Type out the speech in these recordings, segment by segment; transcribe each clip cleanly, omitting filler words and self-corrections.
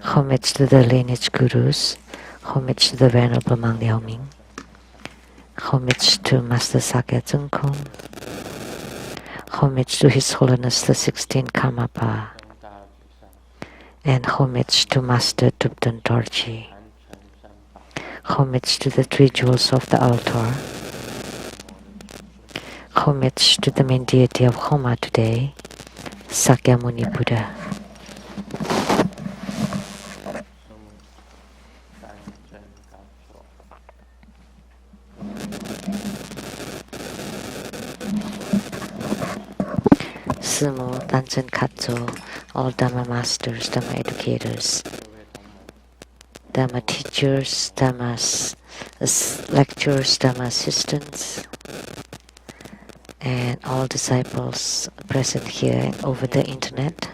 Homage to the lineage gurus. Homage to the Venerable Mang Liaoming. Homage to Master Sakya Zhengkong. Homage to His Holiness the 16th Karmapa. And homage to Master Tupten Dorji. Homage to the three jewels of the altar. Homage to the main deity of Homa today, Sakyamuni Buddha. Sumo, Danzen Katso, all Dhamma masters, Dhamma educators, Dhamma teachers, Dhamma lecturers, Dhamma assistants, and all disciples present here and over the internet.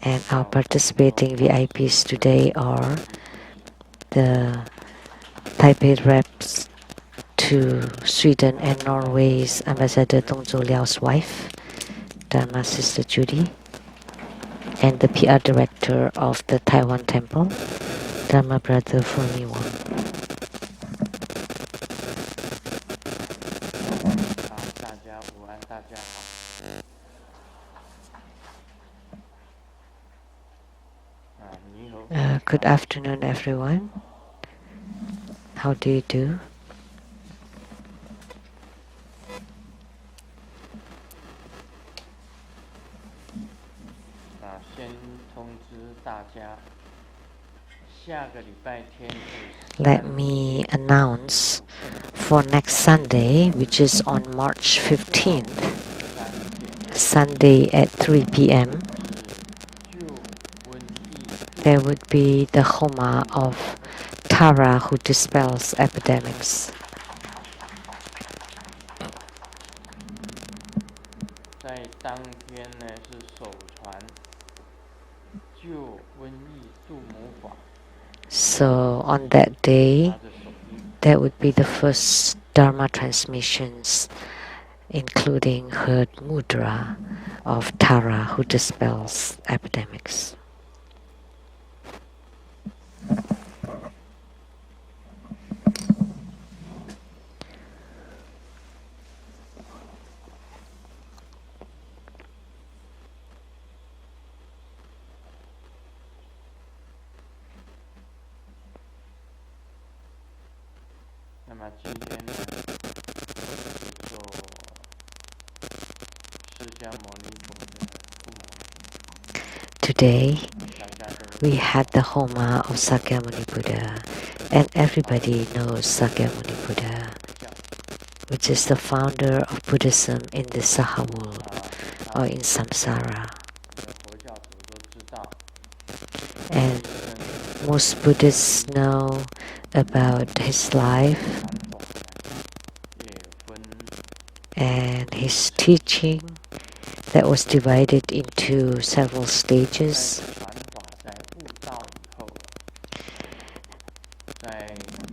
And our participating VIPs today are the Taipei reps to Sweden and Norway's Ambassador Dongzhou Liao's wife, Dharma Sister Judy, and the PR director of the Taiwan Temple, Dharma Brother Fumi Wang. Good afternoon, everyone. How do you do? Let me announce for next Sunday, which is on March 15th, Sunday at 3 p.m. there would be the Homa of Tara who dispels epidemics. So on that day, that would be the first Dharma transmissions, including her mudra of Tara who dispels epidemics. Today, we had the Homa of Sakyamuni Buddha, and everybody knows Sakyamuni Buddha, which is the founder of Buddhism in the Saha world, or in Samsara. And most Buddhists know about his life and his teaching that was divided into several stages.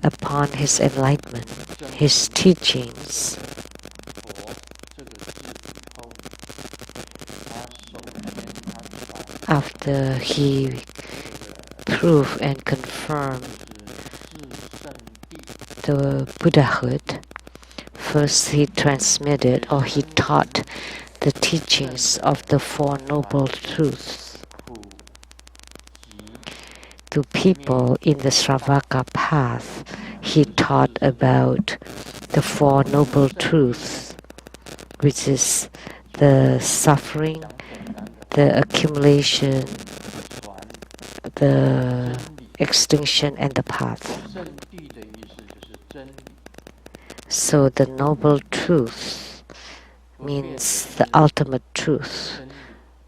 Upon his enlightenment, his teachings after he proved and confirmed the Buddhahood, first he transmitted or he taught the teachings of the Four Noble Truths to people in the Sravaka path. He taught about the Four Noble Truths, which is the suffering, the accumulation, the extinction, and the path. So the Noble Truth means the ultimate truth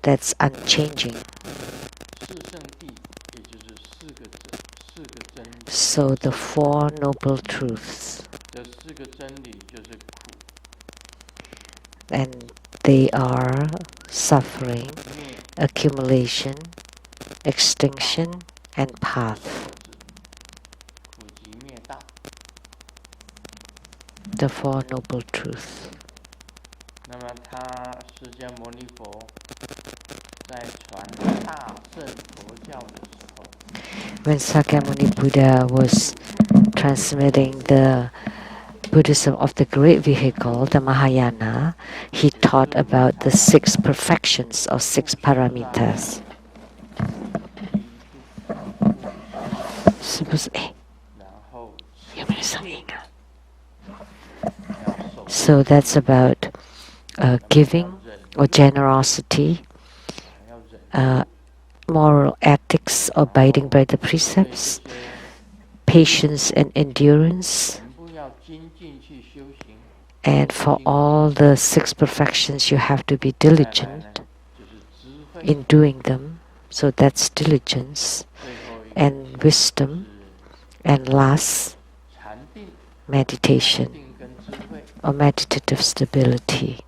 that's unchanging. So the Four Noble Truths, and they are suffering, accumulation, extinction, and path. The Four Noble Truths. When Sakyamuni Buddha was transmitting the Buddhism of the great vehicle, the Mahayana, he taught about the 6 perfections or 6 paramitas. 是不是？有没有声音啊？ So that's about giving or generosity, moral ethics or abiding by the precepts, patience and endurance. And for all the 6 perfections, you have to be diligent in doing them. So that's diligence and wisdom. And last, meditation or meditative stability.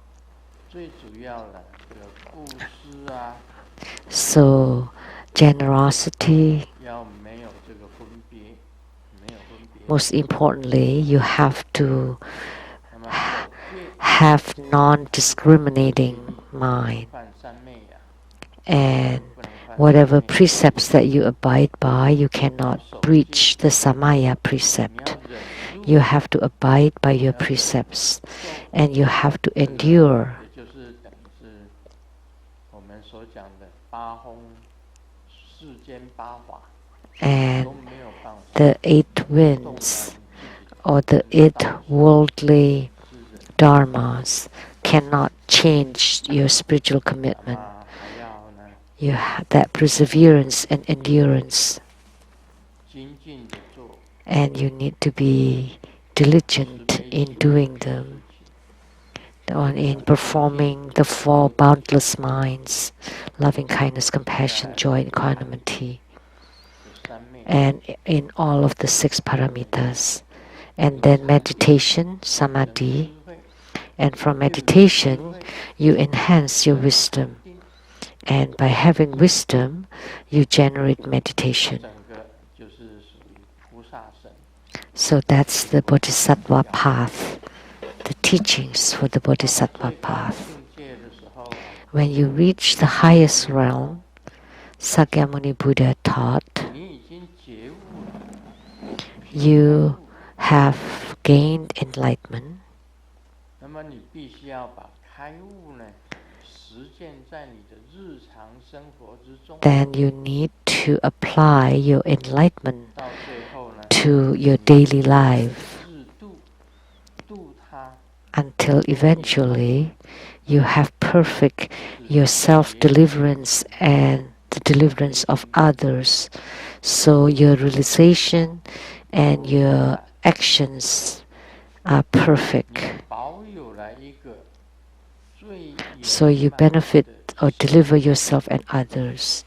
So generosity, most importantly, you have to have non-discriminating mind, and whatever precepts that you abide by, you cannot breach the samaya precept. You have to abide by your precepts, and you have to endure. And the 8 winds or the 8 worldly dharmas cannot change your spiritual commitment. You have that perseverance and endurance, and you need to be diligent in doing them, in performing the 4 boundless minds: loving kindness, compassion, joy, and equanimity, and in all of the 6 paramitas. And then meditation, samadhi, and from meditation you enhance your wisdom, and by having wisdom you generate meditation. So that's the bodhisattva path, the teachings for the bodhisattva path. When you reach the highest realm, Sakyamuni Buddha taught, you have gained enlightenment, then you need to apply your enlightenment to your daily life until eventually you have perfect your self-deliverance and the deliverance of others. So your realization and your actions are perfect. So you benefit or deliver yourself and others.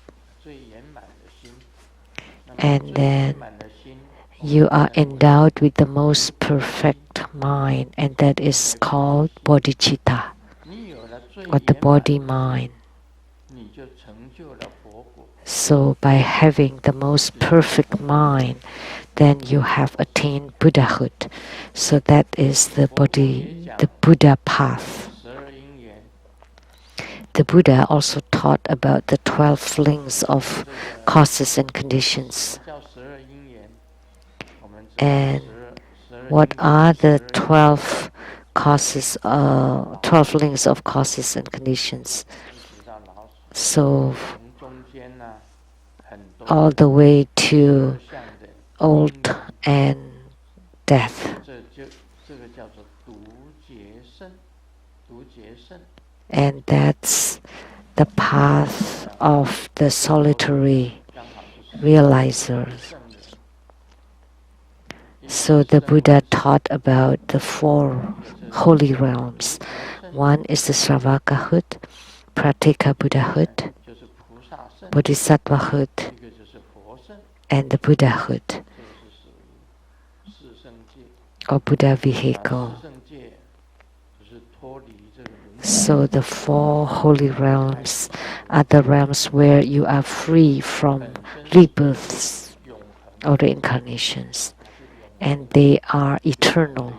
And then you are endowed with the most perfect mind, and that is called bodhicitta, or the body mind. So by having the most perfect mind, then you have attained Buddhahood. So that is the Buddha path. The Buddha also taught about the 12 links of causes and conditions. And what are the 12 causes, 12 links of causes and conditions? So all the way to old and death. And that's the path of the solitary realizers. So the Buddha taught about the 4 holy realms. One is the Sravakahood, Pratyeka Buddhahood, Bodhisattvahood, and the Buddhahood, or Buddha vehicle. So the 4 holy realms are the realms where you are free from rebirths or reincarnations, and they are eternal.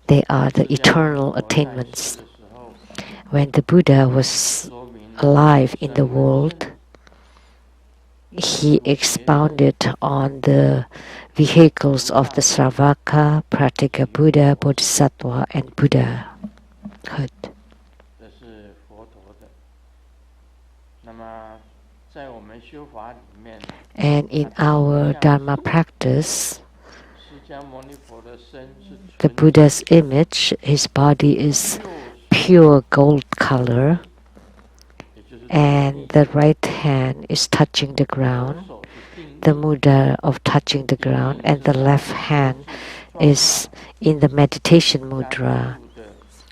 They are the eternal attainments. When the Buddha was alive in the world, he expounded on the vehicles of the Sravaka, Pratika Buddha, Bodhisattva, and Buddhahood. And in our Dharma practice, the Buddha's image, his body is pure gold color, and the right hand is touching the ground, the mudra of touching the ground, and the left hand is in the meditation mudra,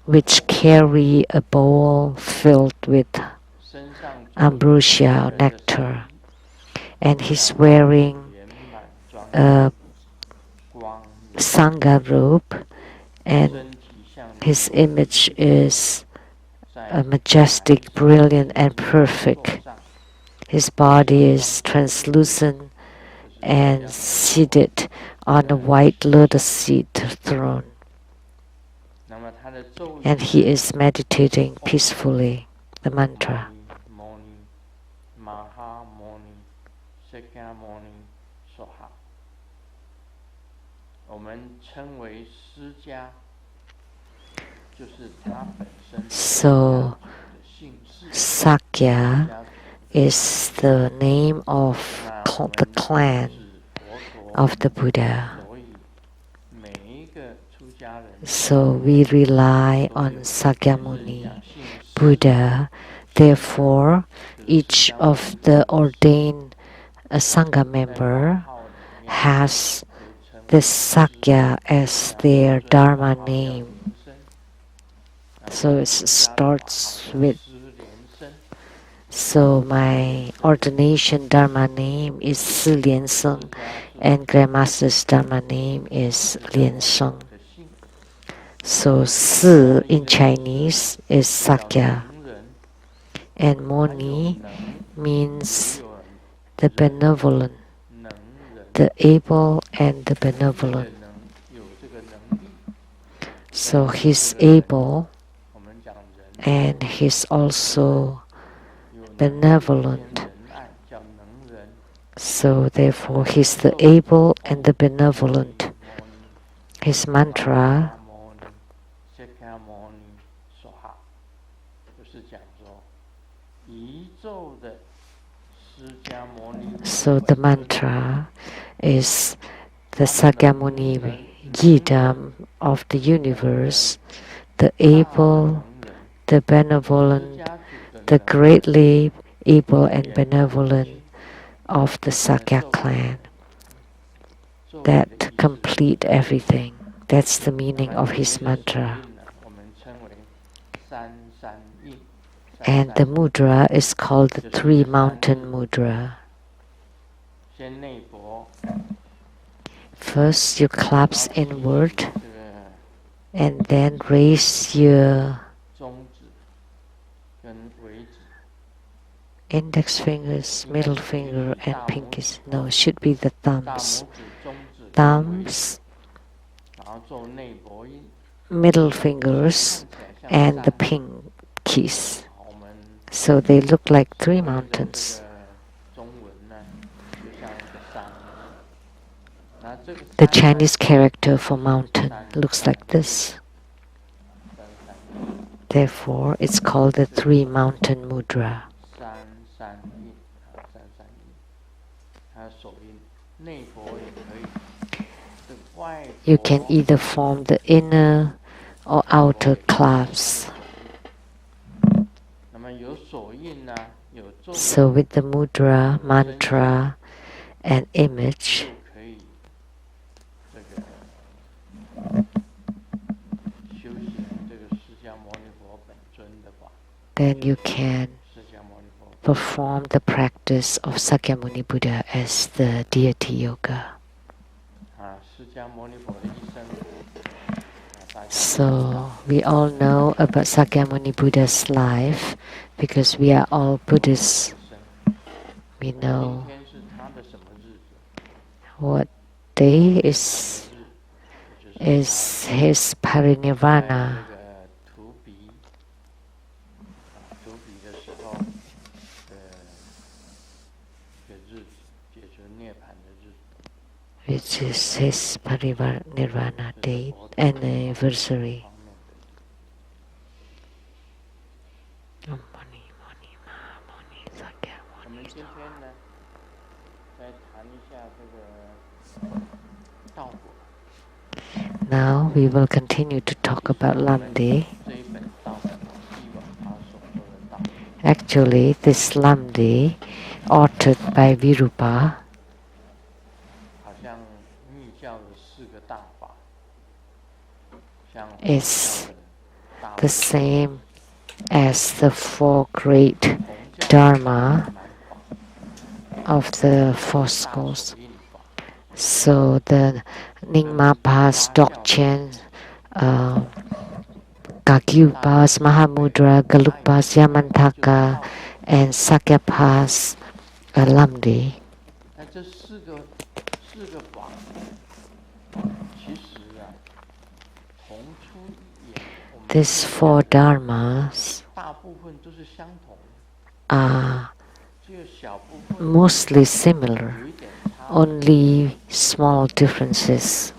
which carry a bowl filled with ambrosia or nectar. And he's wearing a Sangha robe, and his image is majestic, brilliant, and perfect. His body is translucent and seated on a white lotus seat throne. And he is meditating peacefully the mantra. So, Sakya is the name of the clan of the Buddha. So we rely on Sakyamuni Buddha. Therefore, each of the ordained Sangha member has this Sakya as their Dharma name. So it starts with, so my ordination Dharma name is Si Lian Seng, and Grandmaster's Dharma name is Lian Sheng. So Si in Chinese is Sakya, and Moni means the benevolent, the able and the benevolent. So he's able and he's also benevolent. So therefore he's the able and the benevolent. His mantra so the mantra is the Sakyamuni Yidam of the universe, the able, the benevolent, the greatly able and benevolent of the Sakya clan. That complete everything. That's the meaning of his mantra. And the mudra is called the Three Mountain Mudra. First you collapse inward and then raise your index fingers, middle finger and pinkies. No, it should be the thumbs. Thumbs, middle fingers and the pinkies. So they look like three mountains. The Chinese character for mountain looks like this. Therefore, it's called the Three Mountain Mudra. You can either form the inner or outer clasps. So with the mudra, mantra, and image, then you can perform the practice of Sakyamuni Buddha as the deity yoga. So we all know about Sakyamuni Buddha's life because we are all Buddhists. We know what day is is his parinirvana, which is his parinirvana date and anniversary. Now we will continue to talk about Lamdre. Actually, this Lamdre, authored by Virupa, is the same as the four great Dharma of the four schools. So the Nyingmapas, Dokchen, Kagyupas, Mahamudra, Galupas, Yamantaka, and Sakyapas Lamdre. These four dharmas are mostly similar, only small differences.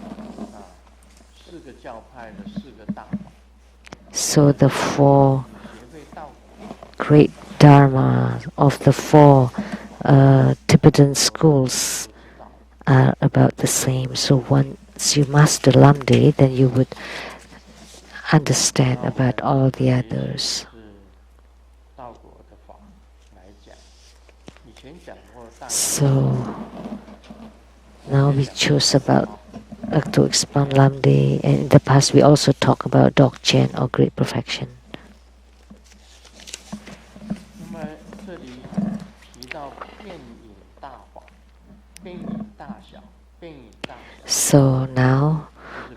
So the four great dharmas of the four Tibetan schools are about the same. So once you master Lamdre, then you would understand about all the others. So now we choose about to explain Lamdre, and in the past we also talk about Dokchen or Great Perfection. So now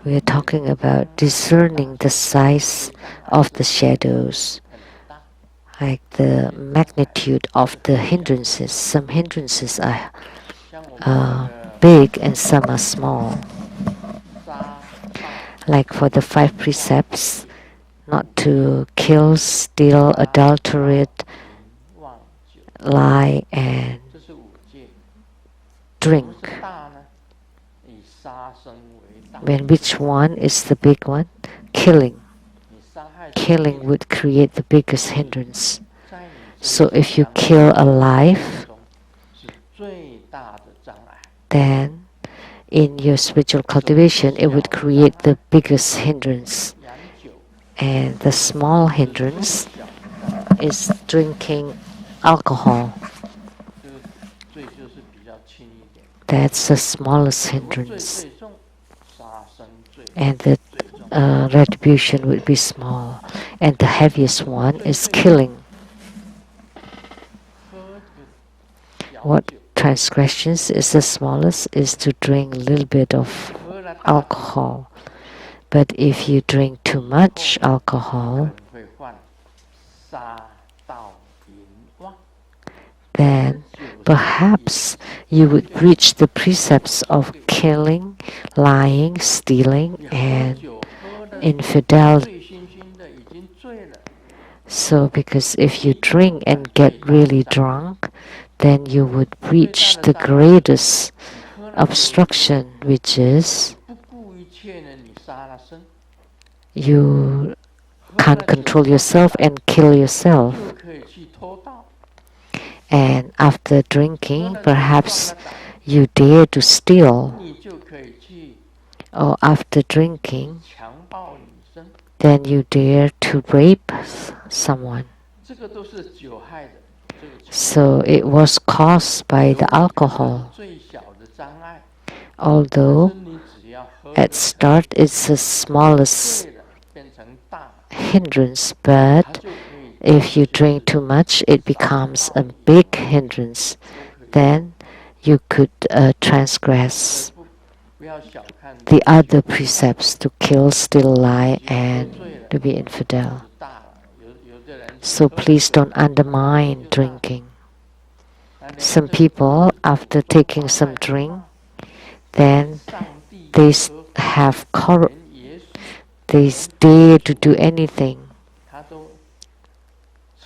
we are talking about discerning the size of the shadows, like the magnitude of the hindrances. Some hindrances are big and some are small. Like for the 5 precepts, not to kill, steal, adulterate, lie, and drink. When which one is the big one? Killing. Killing would create the biggest hindrance. So if you kill a life, then in your spiritual cultivation it would create the biggest hindrance. And the small hindrance is drinking alcohol. That's the smallest hindrance. And the retribution would be small. And the heaviest one is killing. What transgressions is the smallest is to drink a little bit of alcohol. But if you drink too much alcohol, then perhaps you would breach the precepts of killing, lying, stealing, and infidelity. So because if you drink and get really drunk, then you would reach the greatest obstruction, which is you can't control yourself and kill yourself. And after drinking, perhaps you dare to steal. Or after drinking, then you dare to rape someone. So it was caused by the alcohol. Although at start it's the smallest hindrance, but if you drink too much, it becomes a big hindrance. Then you could transgress the other precepts to kill, steal, lie, and to be infidel. So please don't undermine drinking. Some people, after taking some drink, then they have they dare to do anything.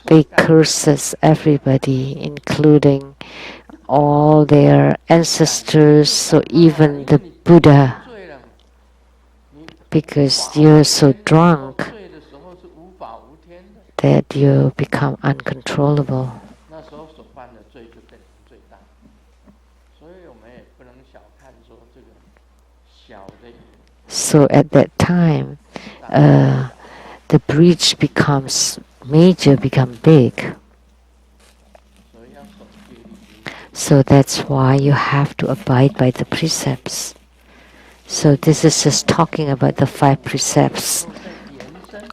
They curses everybody, including all their ancestors, so even the Buddha, because you're so drunk that you become uncontrollable. So at that time, the breach becomes major, become big. So that's why you have to abide by the precepts. So this is just talking about the 5 precepts.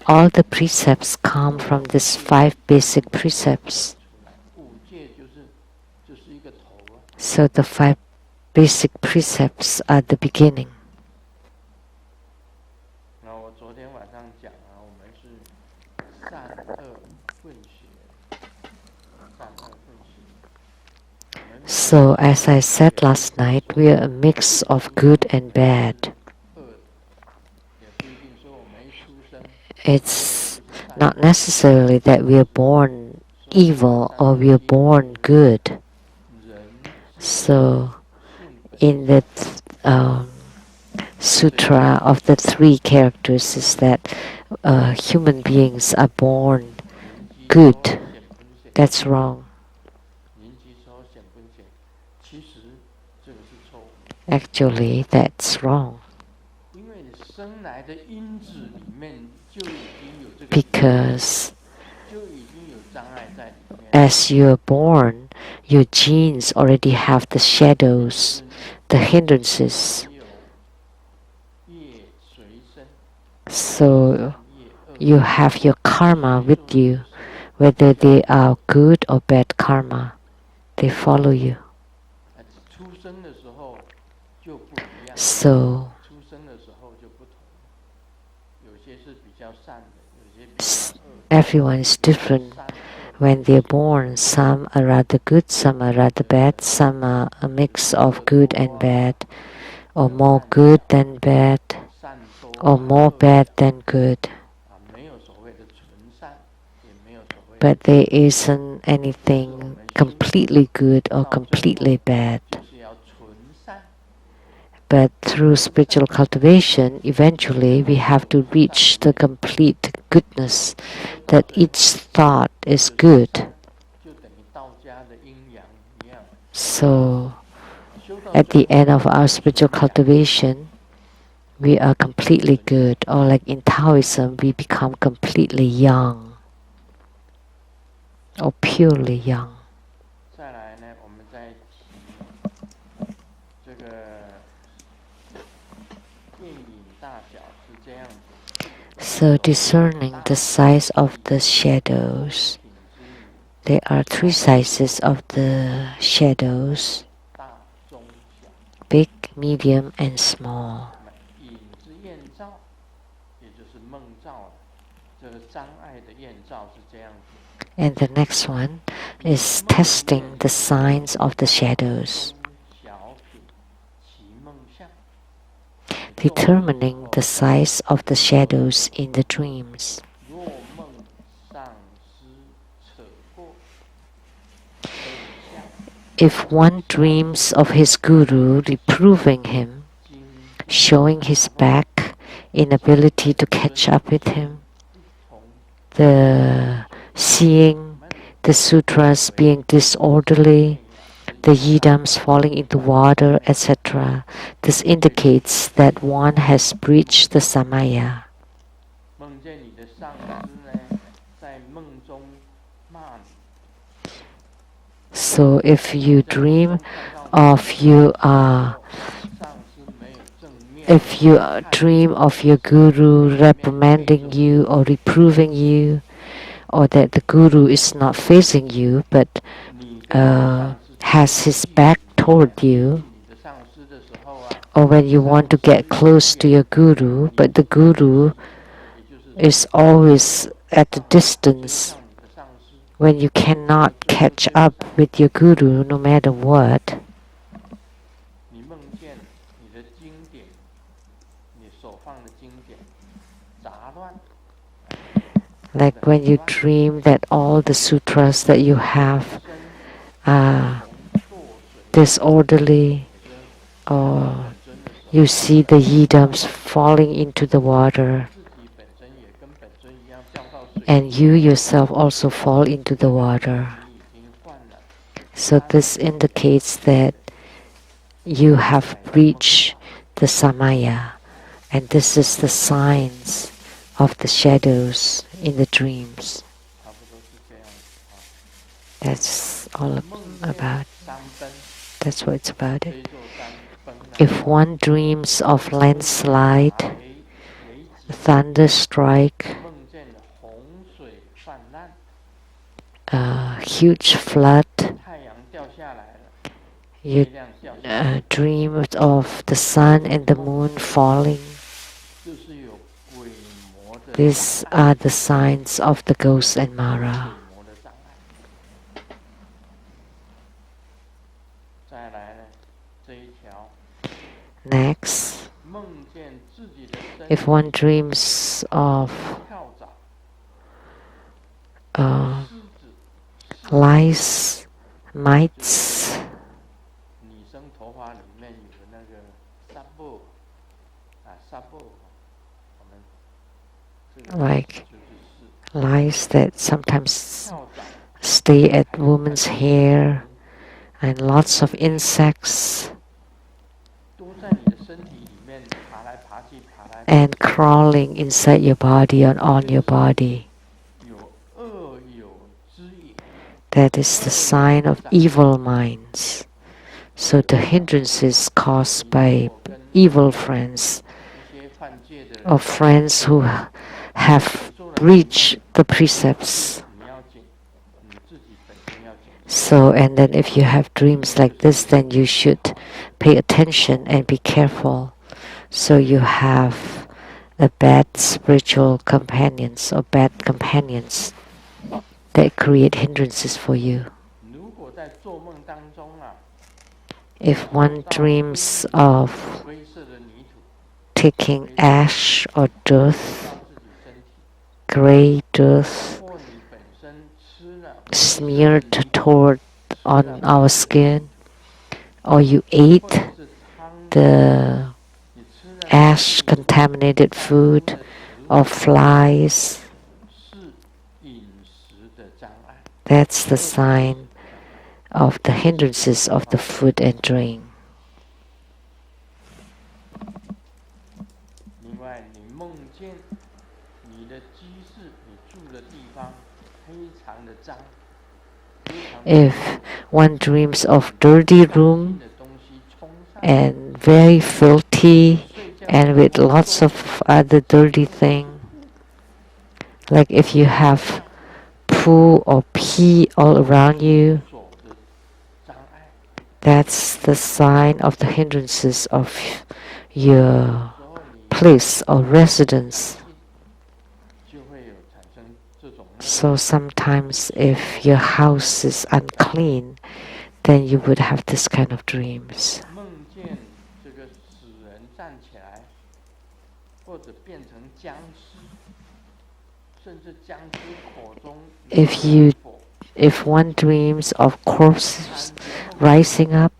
All the precepts come from these 5 basic precepts. So the 5 basic precepts are the beginning. So as I said last night, we are a mix of good and bad. It's not necessarily that we are born evil or we are born good. So in the sutra of the 3 characters is that human beings are born good. That's wrong. Actually, that's wrong. Because as you're born, your genes already have the shadows, the hindrances. So you have your karma with you, whether they are good or bad karma, they follow you. So everyone is different when they're born. Some are rather good, some are rather bad, some are a mix of good and bad, or more good than bad, or more bad than good. But there isn't anything completely good or completely bad. But through spiritual cultivation, eventually we have to reach the complete goodness, that each thought is good. So, at the end of our spiritual cultivation, we are completely good, or like in Taoism, we become completely young, or purely young. So discerning the size of the shadows, there are 3 sizes of the shadows: big, medium, and small. And the next one is testing the signs of the shadows, determining the size of the shadows in the dreams. If one dreams of his guru reproving him, showing his back, inability to catch up with him, the seeing the sutras being disorderly, the yidams falling into water, etc., this indicates that one has breached the samaya. So if you dream of your guru reprimanding you or reproving you, or that the guru is not facing you but has his back toward you, or when you want to get close to your guru but the guru is always at a distance, when you cannot catch up with your guru no matter what, Like when you dream that all the sutras that you have are disorderly, or you see the yidams falling into the water, and you yourself also fall into the water. So this indicates that you have reached the samaya, and this is the signs of the shadows in the dreams. That's all about. That's what it's about it. If one dreams of landslide, thunder strike, huge flood, you dream of the sun and the moon falling. These are the signs of the ghost and Mara. Next, if one dreams of lice, mites, like lice that sometimes stay at women's hair, and lots of insects and crawling inside your body and on your body. That is the sign of evil minds. So the hindrances caused by evil friends or friends who have breached the precepts. So, and then if you have dreams like this, then you should pay attention and be careful. So you have a bad spiritual companions or bad companions that create hindrances for you. If one dreams of taking ash or dirt, gray dirt, smeared toward on our skin, or you ate the ash contaminated food or flies, that's the sign of the hindrances of the food and drink. If one dreams of dirty room and very filthy and with lots of other dirty things, like if you have poo or pee all around you, that's the sign of the hindrances of your place or residence. So sometimes if your house is unclean, then you would have this kind of dreams. If one dreams of corpses rising up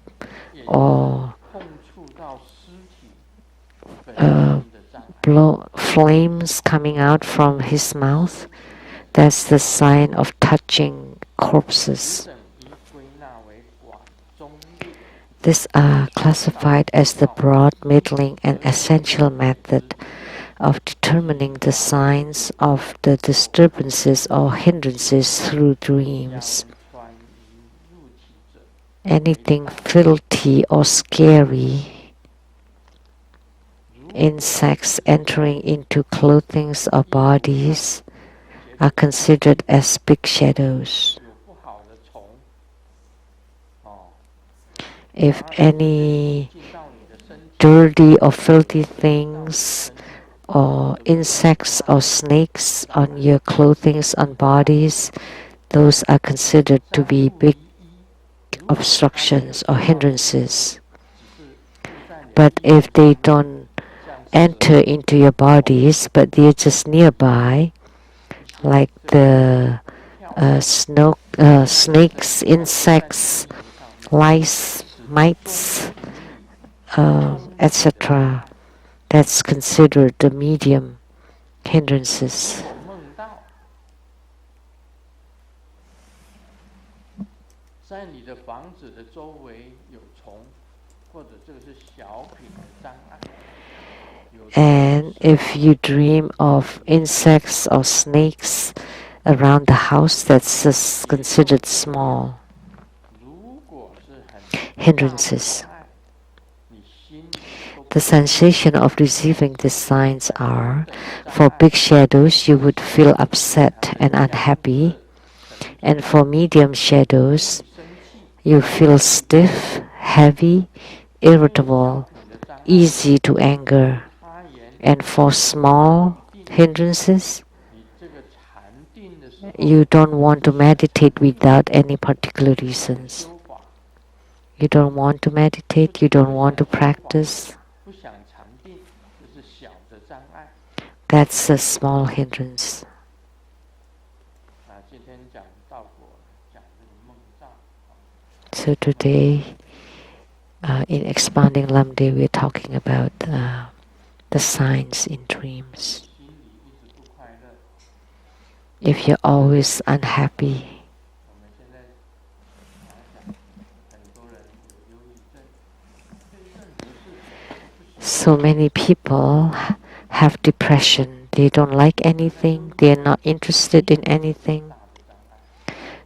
or flames coming out from his mouth, that's the sign of touching corpses. These are classified as the broad, middling, and essential method of determining the signs of the disturbances or hindrances through dreams. Anything filthy or scary, insects entering into clothing or bodies, are considered as big shadows. If any dirty or filthy things or insects or snakes on your clothing and bodies, those are considered to be big obstructions or hindrances. But if they don't enter into your bodies, but they're just nearby, like the snakes, insects, lice, mites, etc. That's considered the medium hindrances. And if you dream of insects or snakes around the house, that's just considered small hindrances. The sensation of receiving these signs are, for big shadows, you would feel upset and unhappy, and for medium shadows, you feel stiff, heavy, irritable, easy to anger, and for small hindrances, you don't want to meditate without any particular reasons. You don't want to meditate, you don't want to practice. That's a small hindrance. So today, in Expounding Lamdre, we're talking about the signs in dreams. If you're always unhappy, so many people have depression. They don't like anything. They are not interested in anything.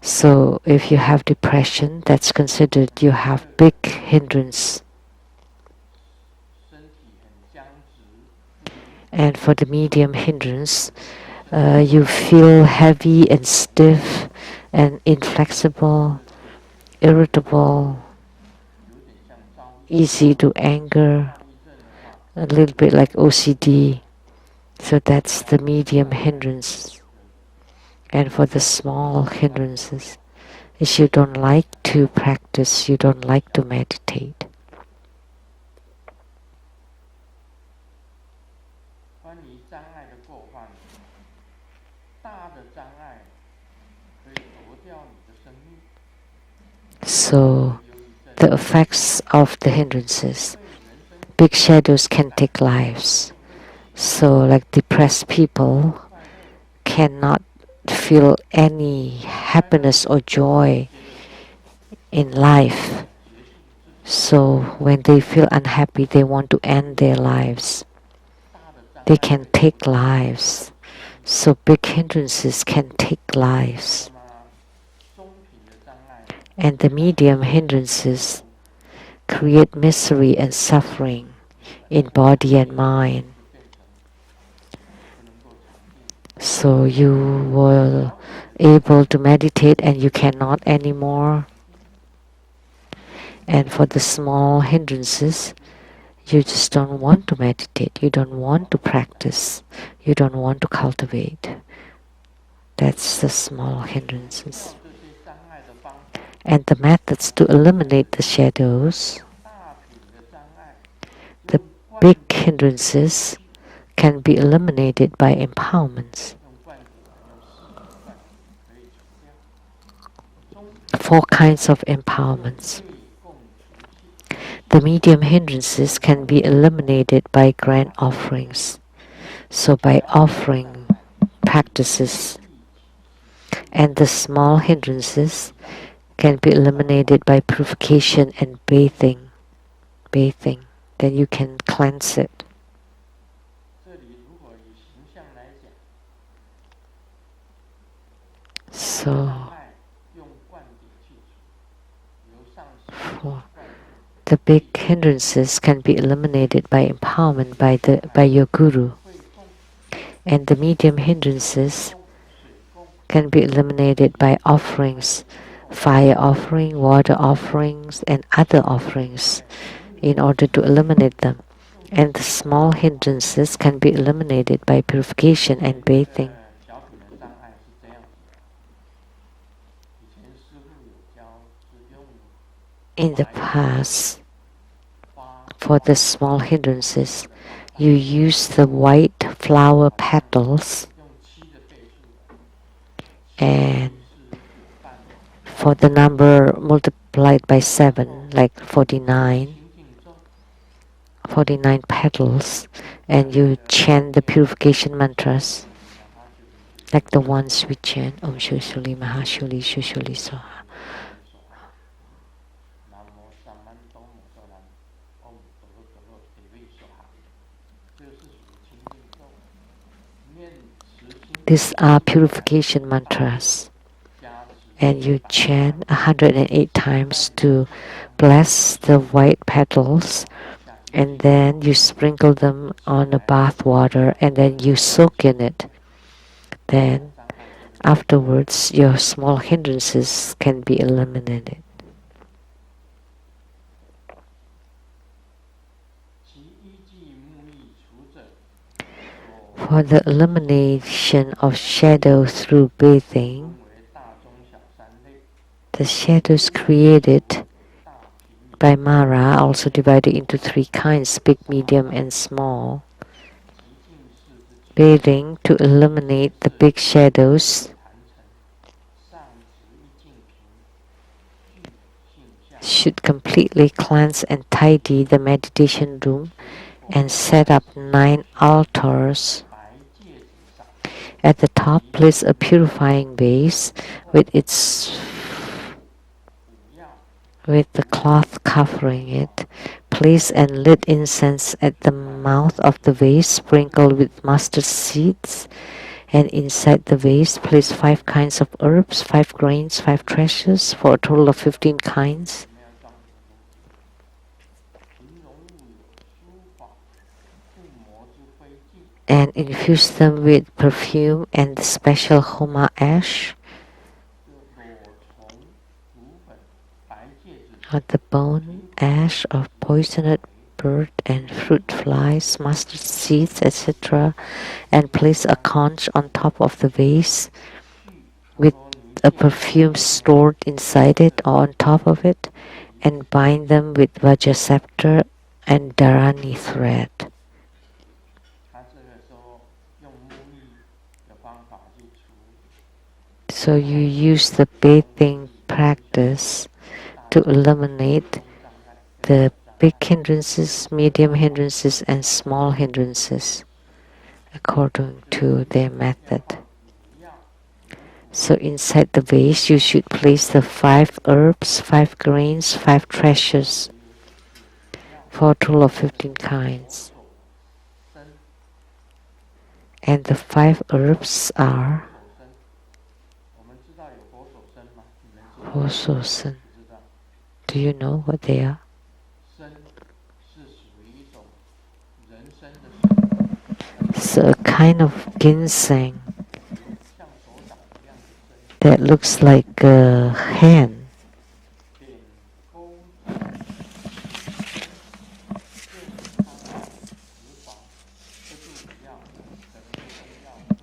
So if you have depression, that's considered you have big hindrance. And for the medium hindrance, you feel heavy and stiff and inflexible, irritable, easy to anger, a little bit like OCD. So that's the medium hindrance. And for the small hindrances, is you don't like to practice, you don't like to meditate. So the effects of the hindrances, big shadows can take lives. So like depressed people cannot feel any happiness or joy in life. So when they feel unhappy, they want to end their lives. They can take lives. So big hindrances can take lives. And the medium hindrances create misery and suffering in body and mind. So you were able to meditate and you cannot anymore. And for the small hindrances, you just don't want to meditate, you don't want to practice, you don't want to cultivate. That's the small hindrances. And the methods to eliminate the shadows, the big hindrances can be eliminated by empowerments. 4 kinds of empowerments. The medium hindrances can be eliminated by grand offerings. So by offering practices. And the small hindrances can be eliminated by purification and bathing. Then you can cleanse it. So the big hindrances can be eliminated by empowerment by your guru. And the medium hindrances can be eliminated by offerings, fire offering, water offerings, and other offerings in order to eliminate them. And the small hindrances can be eliminated by purification and bathing. In the past, for the small hindrances, you use the white flower petals And for the number multiplied by 7, like 49, 49 petals, and you chant the purification mantras, like the ones we chant Om Shushuli Mahashuli Shushuli Soha. These are purification mantras, and you chant 108 times to bless the white petals, and then you sprinkle them on the bath water, and then you soak in it. Then afterwards, your small hindrances can be eliminated. For the elimination of shadow through bathing, the shadows created by Mara also divided into 3 kinds, big, medium, and small. Bathing to eliminate the big shadows should completely cleanse and tidy the meditation room and set up 9 altars. At the top, place a purifying vase with the cloth covering it. Place and lit incense at the mouth of the vase, sprinkled with mustard seeds. And inside the vase, place 5 kinds of herbs, 5 grains, 5 treasures, for a total of 15 kinds. And infuse them with perfume and the special Homa ash, or the bone ash of poisoned bird and fruit flies, mustard seeds, etc., and place a conch on top of the vase with a perfume stored inside it or on top of it, and bind them with Vajra scepter and Dharani thread. So you use the bathing practice to eliminate the big hindrances, medium hindrances, and small hindrances according to their method. So inside the vase, you should place the 5 herbs, 5 grains, 5 treasures, for a total of 15 kinds. And the 5 herbs are Hososen. Do you know what they are? It's a kind of ginseng that looks like a hand.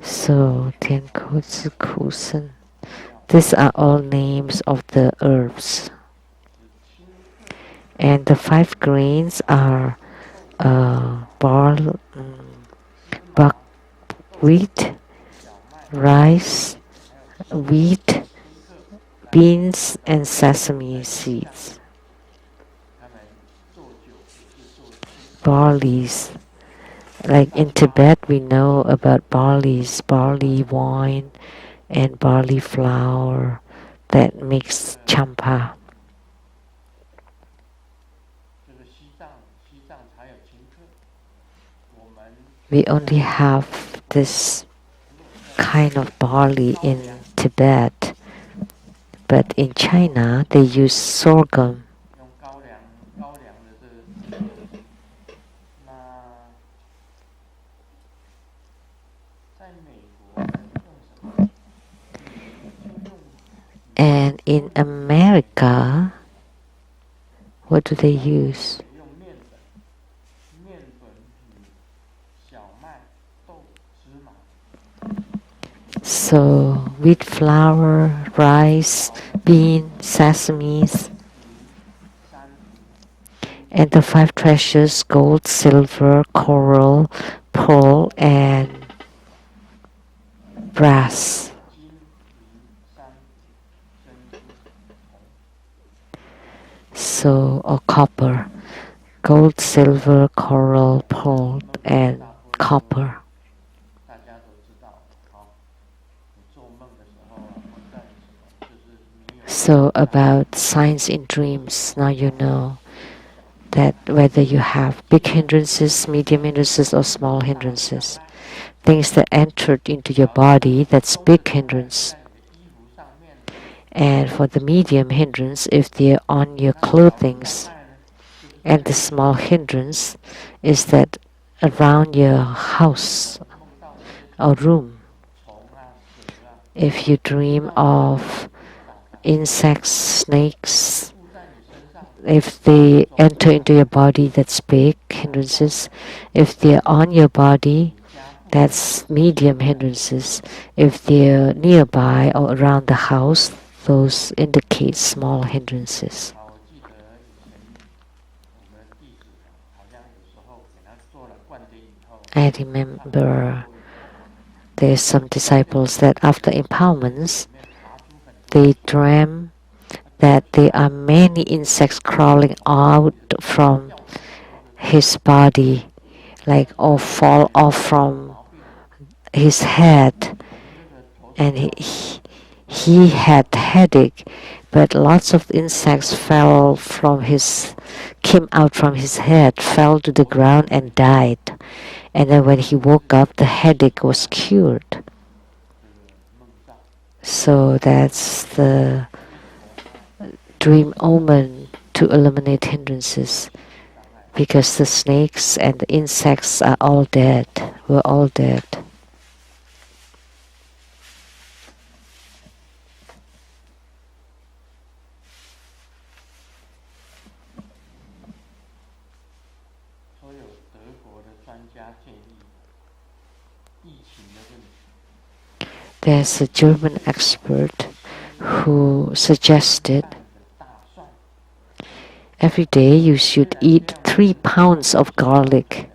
So, Tiankou Kusen. These are all names of the herbs. And the 5 grains are buckwheat, rice, wheat, beans, and sesame seeds. Barleys. Like in Tibet, we know about barleys, barley wine, and barley flour that makes champa. We only have this kind of barley in Tibet, but in China they use sorghum. And in America, what do they use? So wheat flour, rice, bean, sesames, and the 5 treasures: gold, silver, coral, pearl, and brass. So, or copper, gold, silver, coral, pearl, and copper. So about signs in dreams, now you know that whether you have big hindrances, medium hindrances, or small hindrances, things that entered into your body, that's big hindrance. And for the medium hindrance, if they're on your clothings, and the small hindrance is that around your house or room. If you dream of insects, snakes, if they enter into your body, that's big hindrances. If they're on your body, that's medium hindrances. If they're nearby or around the house, those indicate small hindrances. I remember there's some disciples that after empowerments, they dream that there are many insects crawling out from his body, like all fall off from his head, and he had headache, but lots of insects came out from his head, fell to the ground and died. And then when he woke up, the headache was cured. So that's the dream omen to eliminate hindrances, because the snakes and the insects are all dead. We're all dead. There's a German expert who suggested every day you should eat 3 pounds of garlic.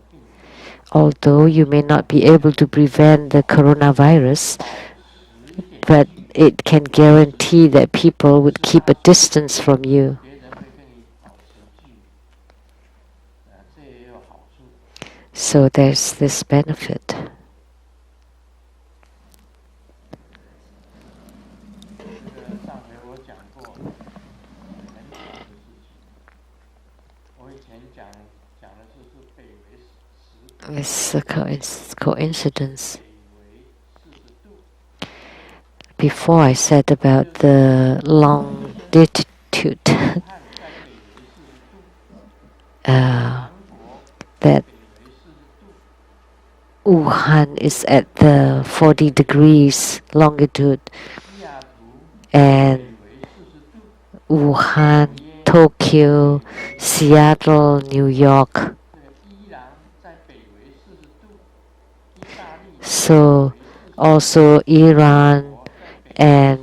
Although you may not be able to prevent the coronavirus, but it can guarantee that people would keep a distance from you. So there's this benefit. It's a coincidence. Before I said about the longitude, that Wuhan is at the 40 degrees longitude, and Wuhan, Tokyo, Seattle, New York. So also Iran and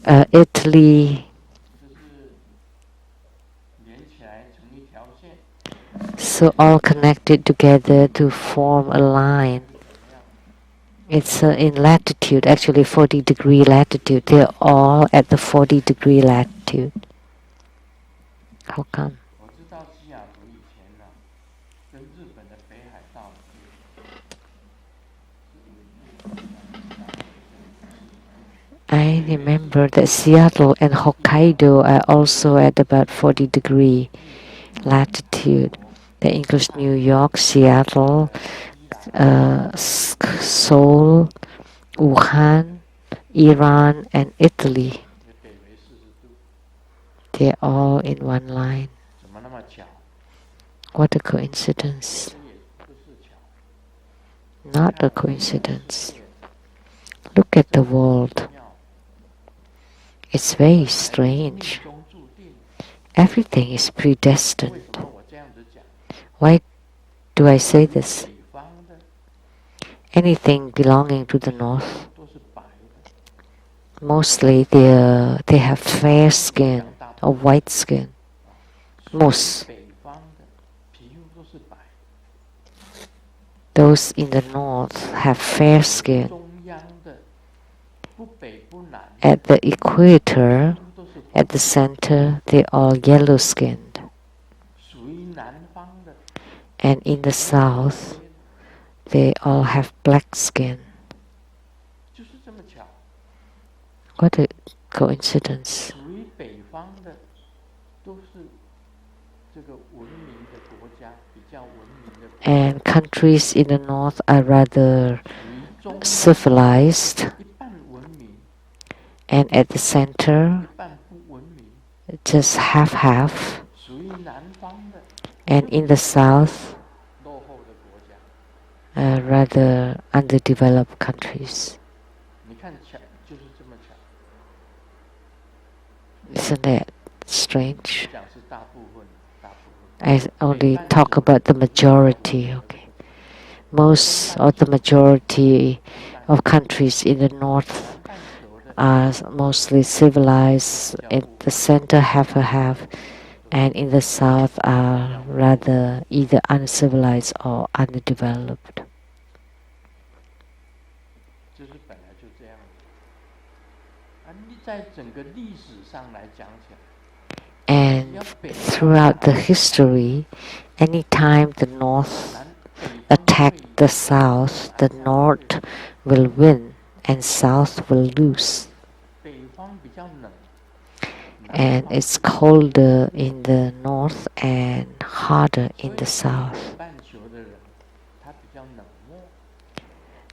Italy. So all connected together to form a line. It's in latitude, actually 40-degree latitude. They're all at the 40-degree latitude. How come? I remember that Seattle and Hokkaido are also at about 40-degree latitude. That includes New York, Seattle, Seoul, Wuhan, Iran, and Italy. They're all in one line. What a coincidence. Not a coincidence. Look at the world. It's very strange. Everything is predestined. Why do I say this? Anything belonging to the north, mostly they have fair skin or white skin. Most. Those in the north have fair skin. At the equator, At the center, they are yellow skinned. And in the south, they all have black skin. What a coincidence. And countries in the north are rather civilized, and at the center, just half-half, and in the south, rather underdeveloped countries. Isn't that strange? I only talk about the majority, okay. Most of the majority of countries in the north are mostly civilized. In the center, half a half, and in the south are rather either uncivilized or underdeveloped. And throughout the history, anytime the north attacked the south, the north will win and south will lose. And it's colder in the north and hotter in the south.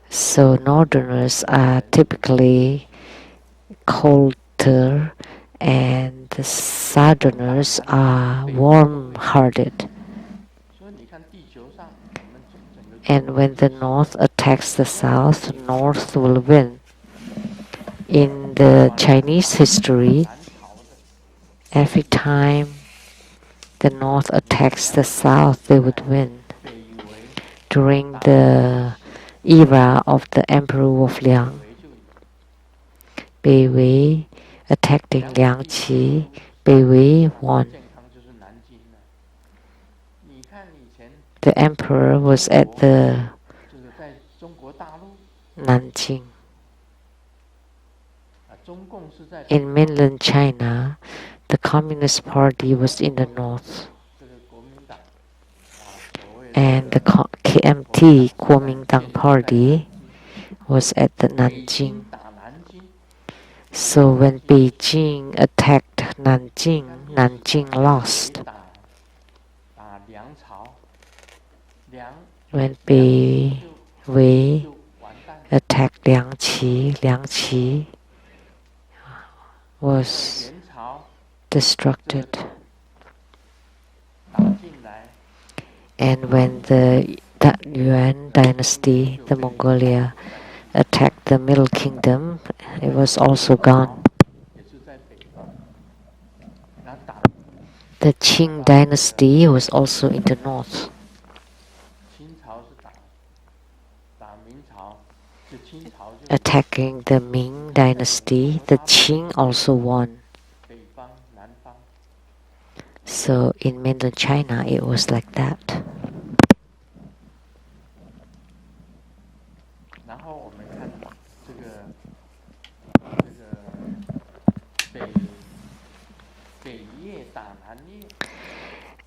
So northerners are typically colder and the southerners are warm-hearted. And when the north attacks the south, north will win. In the Chinese history, every time the north attacks the south, they would win. During the era of the Emperor of Liang, Bei Wei attacked in Liangqi, Bei Wei won. The emperor was at the Nanjing. In mainland China, the Communist Party was in the north. And the KMT, Kuomintang Party, was at the Nanjing. So when Beijing attacked Nanjing, Nanjing lost. When Bei Wei attacked Liangqi, Liangqi was destructed. And when the Yuan dynasty, the Mongolia, attacked the Middle Kingdom, it was also gone. The Qing dynasty was also in the north. Attacking the Ming dynasty, the Qing also won. So in mainland China, it was like that.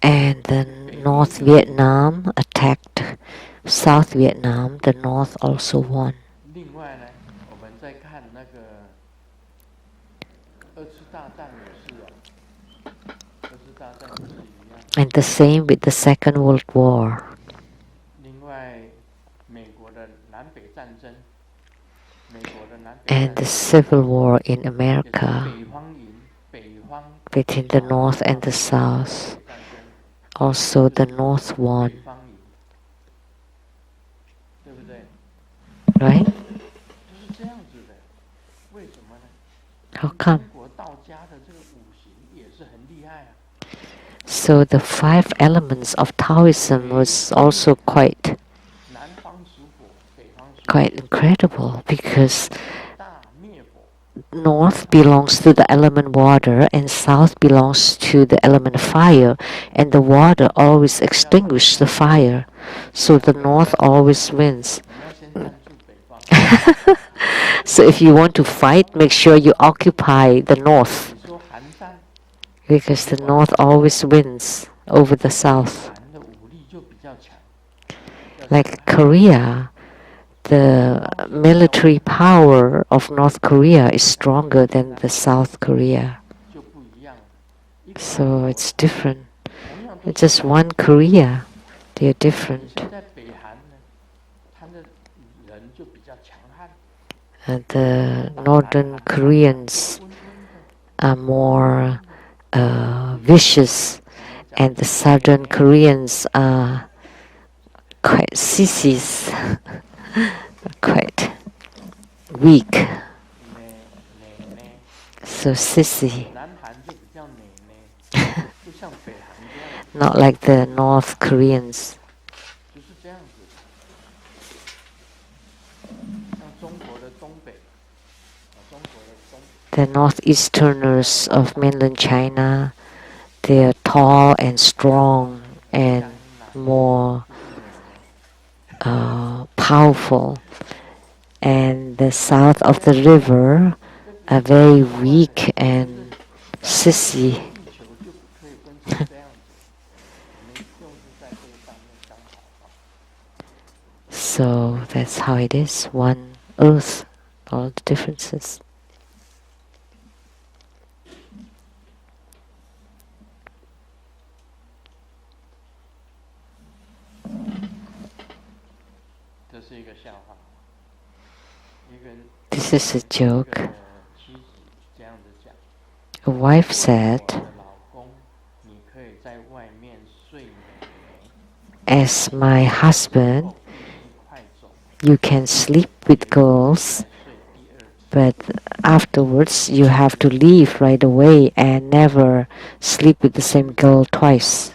And the North Vietnam attacked South Vietnam, the North also won. And the same with the Second World War. And the Civil War in America between the North and the South. Also the North won. Right? How come? So the 5 elements of Taoism was also quite incredible, because North belongs to the element water and South belongs to the element fire, and the water always extinguishes the fire, so the North always wins. So if you want to fight, make sure you occupy the North. because the north always wins over the south. Like Korea, the military power of North Korea is stronger than the South Korea. So it's different. It's just one Korea. They're different. And the Northern Koreans are more vicious, and the Southern Koreans are quite sissies, quite weak. So sissy. Not like the North Koreans. The northeasterners of mainland China, they are tall and strong and more powerful. And the south of the river are very weak and sissy. So that's how it is. One earth, all the differences. This is a joke. A wife said, as my husband, you can sleep with girls, but afterwards you have to leave right away and never sleep with the same girl twice.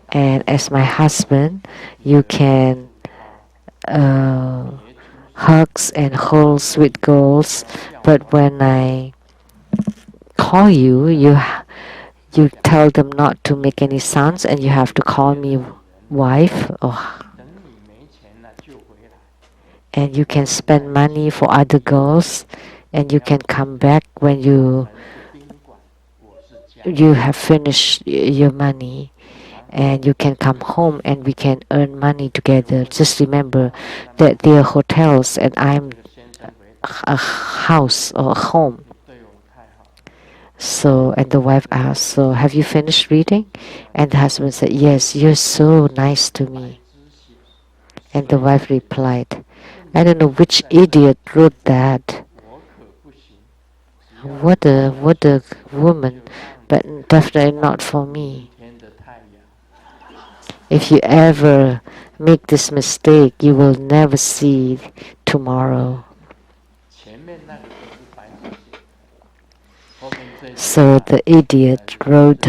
And as my husband, you can hugs and holds with girls, but when I call you, you tell them not to make any sounds, and you have to call me wife. Oh. And you can spend money for other girls, and you can come back when you have finished your money, and you can come home and we can earn money together. Just remember that they are hotels and I'm a house or a home. So, and the wife asked, so have you finished reading? And the husband said, yes, you're so nice to me. And the wife replied, I don't know which idiot wrote that. What a woman, but definitely not for me. If you ever make this mistake, you will never see tomorrow. So the idiot wrote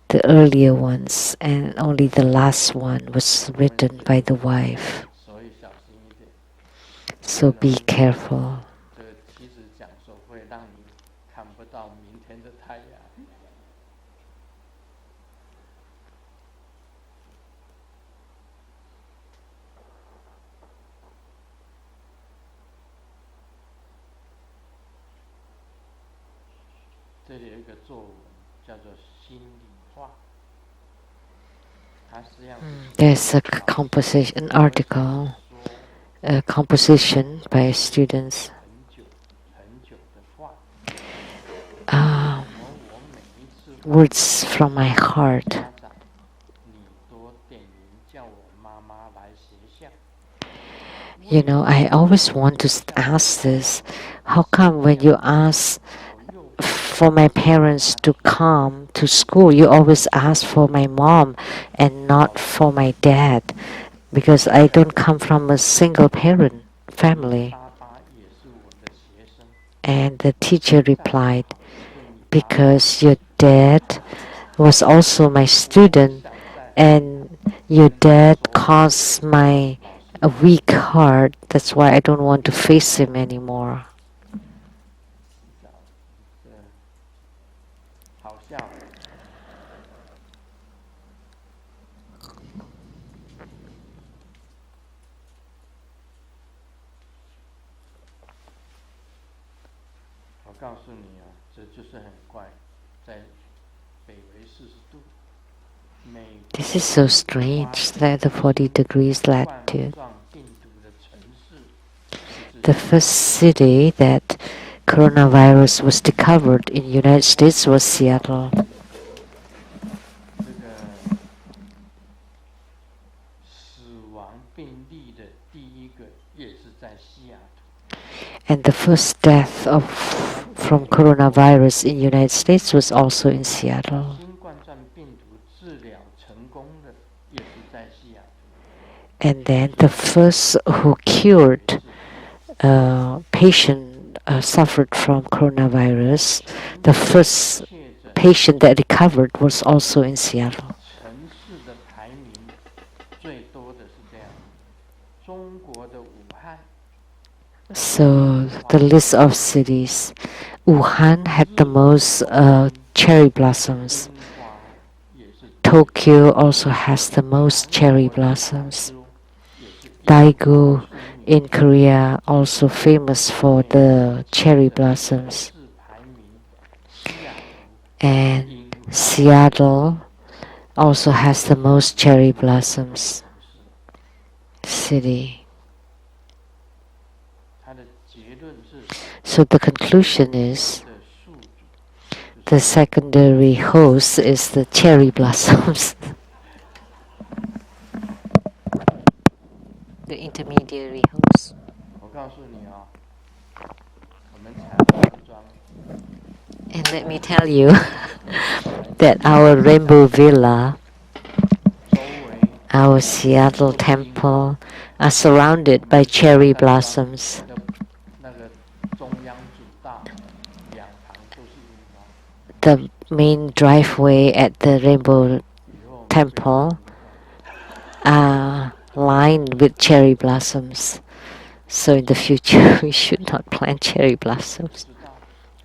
the earlier ones, and only the last one was written by the wife. So be careful. There's a composition article, a composition by students. Words from my heart. You know, I always want to ask this. How come when you ask for my parents to come to school, you always ask for my mom and not for my dad? Because I don't come from a single parent family. And the teacher replied, because your dad was also my student, and your dad caused my a weak heart. That's why I don't want to face him anymore. This is so strange that the 40 degrees latitude. The first city that coronavirus was discovered in the United States was Seattle. And the first death from coronavirus in the United States was also in Seattle. And then the first who cured patient suffered from coronavirus, the first patient that recovered was also in Seattle. So the list of cities, Wuhan had the most cherry blossoms. Tokyo also has the most cherry blossoms. Daegu in Korea also famous for the cherry blossoms. And Seattle also has the most cherry blossoms city. So the conclusion is the secondary host is the cherry blossoms. The intermediary host. And let me tell you that our Rainbow Villa, our Seattle temple, are surrounded by cherry blossoms. The main driveway at the Rainbow Temple are lined with cherry blossoms. So in the future, we should not plant cherry blossoms.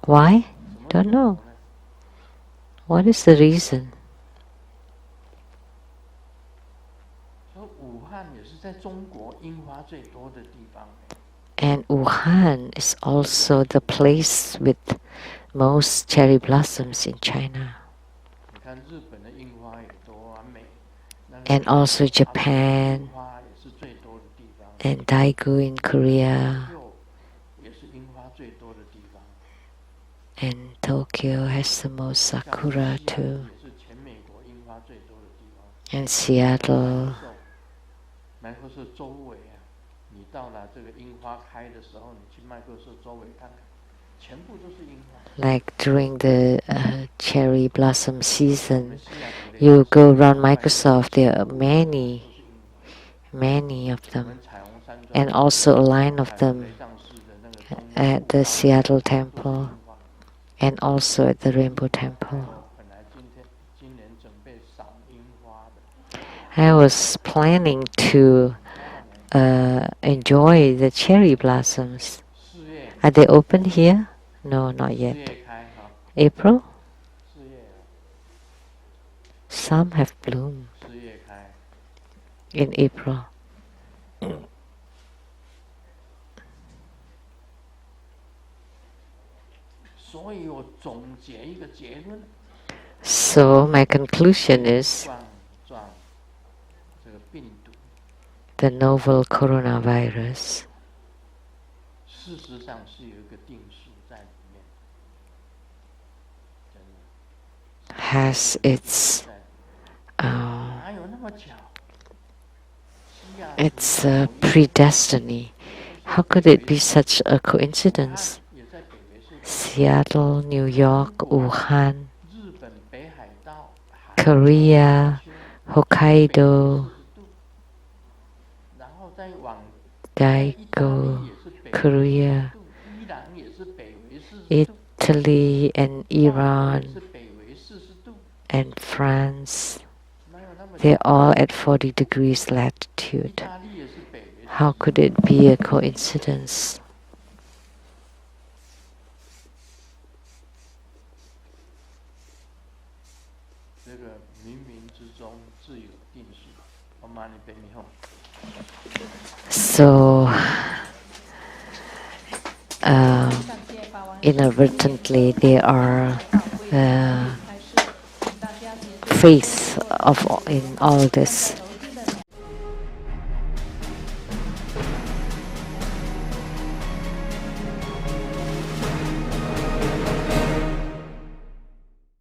Why? Don't know. What is the reason? And Wuhan is also the place with most cherry blossoms in China. And also Japan and Daegu in Korea. And Tokyo has the most sakura too. And Seattle. Like during the cherry blossom season, you go around Microsoft, there are many of them. And also a line of them at the Seattle Temple and also at the Rainbow Temple. I was planning to enjoy the cherry blossoms. Are they open here? No, not yet. April? Some have bloomed in April. So my conclusion is the novel coronavirus has its predestiny. How could it be such a coincidence? Seattle, New York, Wuhan, Korea, Hokkaido, Daegu, Korea, Italy and Iran and France. They're all at 40 degrees latitude. How could it be a coincidence? So inadvertently they are faith of in all this.